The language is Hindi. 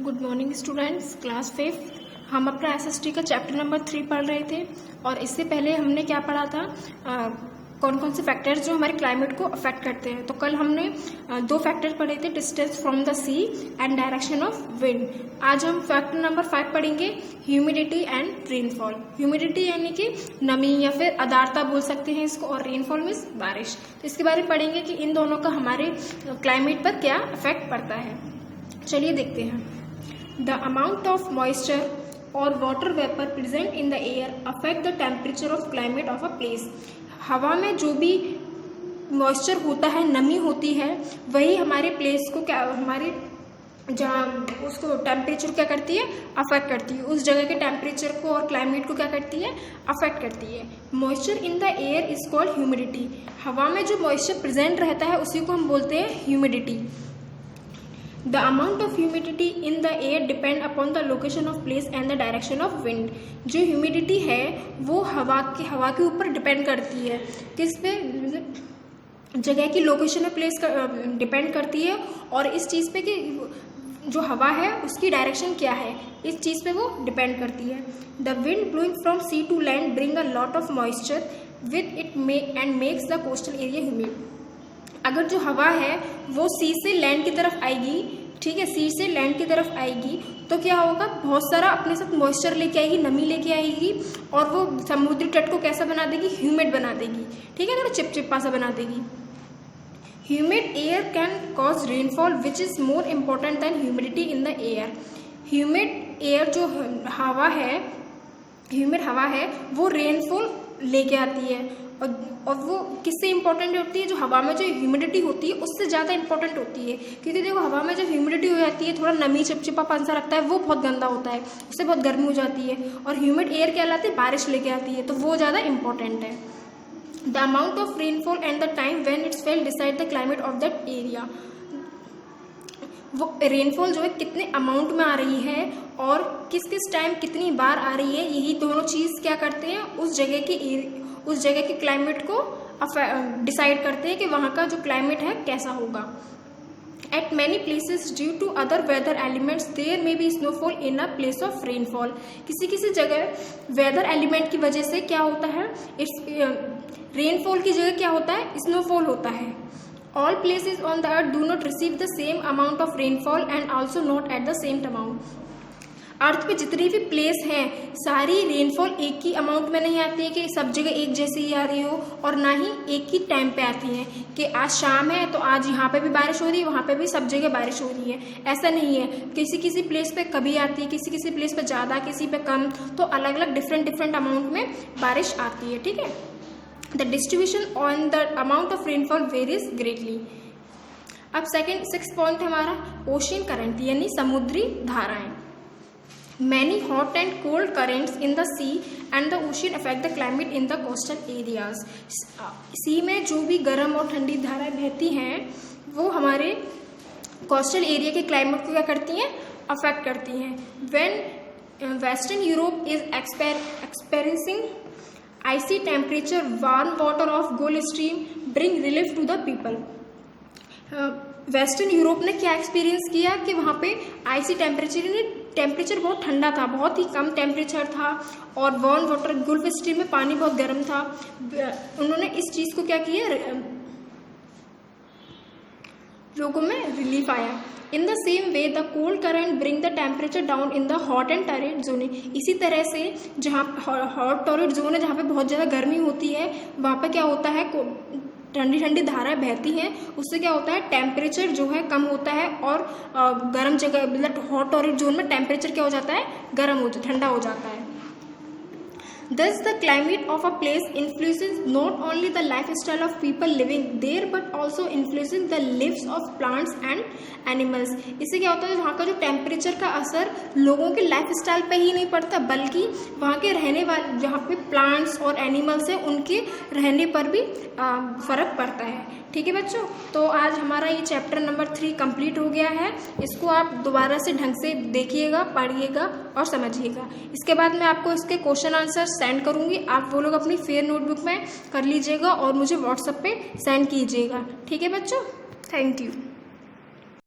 गुड मॉर्निंग स्टूडेंट्स, क्लास 5 हम अपना एसएसटी का चैप्टर नंबर 3 पढ़ रहे थे। और इससे पहले हमने क्या पढ़ा था, कौन कौन से फैक्टर्स जो हमारे क्लाइमेट को अफेक्ट करते हैं। तो कल हमने 2 फैक्टर पढ़े थे, distance from the sea and direction of wind. आज हम फैक्टर नंबर 5 पढ़ेंगे, ह्यूमिडिटी एंड रेनफॉल। ह्यूमिडिटी यानी कि नमी या फिर आर्द्रता बोल सकते हैं इसको, और रेनफॉल मीन्स बारिश। तो इसके बारे में पढ़ेंगे कि इन दोनों का हमारे क्लाइमेट पर क्या इफेक्ट पड़ता है। चलिए देखते हैं। The amount of moisture or water vapor present in the air affect the temperature of climate of a place। हवा में जो भी मॉइस्चर होता है, नमी होती है, वही हमारे प्लेस को क्या, हमारे जहाँ उसको टेम्परेचर क्या करती है, अफेक्ट करती है। उस जगह के टेम्परेचर को और क्लाइमेट को क्या करती है, अफेक्ट करती है। Moisture in the air is called humidity. हवा में जो मॉइस्चर प्रेजेंट रहता है उसी को हम बोलते हैं humidity. The amount of humidity in the air depend upon the location of place and the direction of wind। जो ह्यूमिडिटी है वो हवा के ऊपर डिपेंड करती है। किस पे, जगह की लोकेशन में प्लेस डिपेंड करती है, और इस चीज़ पे कि जो हवा है उसकी डायरेक्शन क्या है, इस चीज़ पे वो डिपेंड करती है। The wind blowing from sea to land bring a lot of moisture with it and makes the coastal area humid. अगर जो हवा है वो सी से लैंड की तरफ आएगी, ठीक है, सी से लैंड की तरफ आएगी, तो क्या होगा, बहुत सारा अपने साथ मॉइस्चर लेके आएगी, नमी लेके आएगी, और वो समुद्री तट को कैसा बना देगी, ह्यूमिड बना देगी, ठीक है, थोड़ा चिपचिपा सा बना देगी। Humid air can cause rainfall which is more important then humidity in the air. Humid air जो हवा है, ह्यूमिड हवा है, वो रेनफॉल लेके आती है, और वो किससे इंपॉर्टेंट होती है, जो हवा में जो ह्यूमिडिटी होती है उससे ज़्यादा इंपॉर्टेंट होती है। क्योंकि देखो, हवा में जब ह्यूमिडिटी हो जाती है, थोड़ा नमी चिपचिपापन सा रखता है, वो बहुत गंदा होता है, उससे बहुत गर्मी हो जाती है। और ह्यूमिड एयर क्या लाती है, बारिश लेके आती है, तो वो ज़्यादा इंपॉर्टेंट है। The amount of rainfall and the time when it's fail decide the climate of that area. वो रेनफॉल जो है कितने अमाउंट में आ रही है और किस किस टाइम कितनी बार आ रही है, यही दोनों चीज़ क्या करते हैं, उस जगह के क्लाइमेट को डिसाइड करते हैं कि वहाँ का जो क्लाइमेट है कैसा होगा। At many places due to other weather elements there may be snowfall in a place of rainfall. किसी जगह वेदर एलिमेंट की वजह से क्या होता है, रेनफॉल की जगह क्या होता है, स्नोफॉल होता है। All places on the earth do not receive the same amount of rainfall and also not at the same amount। अर्थ पे जितनी भी प्लेस हैं, सारी रेनफॉल एक ही अमाउंट में नहीं आती है कि सब जगह एक जैसी ही आ रही हो, और ना ही एक ही टाइम पे आती है कि आज शाम है तो आज यहाँ पे भी बारिश हो रही है, वहाँ पे भी सब जगह बारिश हो रही है। ऐसा नहीं है, किसी प्लेस पे कभी आती है, किसी प्लेस पे ज़्यादा, किसी पे कम, तो अलग अलग डिफरेंट अमाउंट में बारिश आती है, ठीक है। The distribution on the amount of rainfall varies greatly। अब सिक्स पॉइंट हमारा ओशियन करंट यानी समुद्री धाराएं। Many hot and cold currents in the sea and the ocean affect the climate in the coastal areas। सी में जो भी गर्म और ठंडी धाराएं बहती हैं वो हमारे कोस्टल एरिया के क्लाइमेट को क्या करती हैं, अफेक्ट करती हैं। When Western Europe is experiencing icy temperature, warm water of Gulf Stream bring relief to the people। Western Europe ने क्या एक्सपीरियंस किया कि वहाँ पे आइसी टेम्परेचर बहुत ठंडा था, बहुत ही कम टेम्परेचर था, और वार्म वाटर गुल्फ स्ट्रीम में पानी बहुत गर्म था। उन्होंने इस चीज़ को क्या किया, लोगों में रिलीफ आया। In the same way the cold current bring the temperature down in the hot and torrent zone. इसी तरह से जहाँ हॉट टॉरेंट जोन है, जहाँ पे बहुत ज़्यादा गर्मी होती है, वहाँ पे क्या होता है, ठंडी धाराएं बहती हैं, उससे क्या होता है, टेम्परेचर जो है कम होता है, और गर्म जगह मतलब हॉट टॉरेंट जोन में टेम्परेचर क्या हो जाता है, ठंडा हो जाता है। Thus the climate of a place influences not only the lifestyle of people living there but also influences the lives of plants and animals। इससे क्या होता है, वहाँ का जो टेम्परेचर का असर लोगों के लाइफस्टाइल पे ही नहीं पड़ता, बल्कि वहाँ के रहने वाले जहाँ पे प्लांट्स और एनिमल्स हैं उनके रहने पर भी फ़र्क पड़ता है, ठीक है बच्चों। तो आज हमारा ये चैप्टर नंबर 3 कंप्लीट हो गया है। इसको आप दोबारा से ढंग से देखिएगा, पढ़िएगा और समझिएगा। इसके बाद मैं आपको इसके क्वेश्चन आंसर सेंड करूँगी, आप वो लोग अपनी फेयर नोटबुक में कर लीजिएगा और मुझे व्हाट्सएप पे सेंड कीजिएगा, ठीक है बच्चों। Thank you.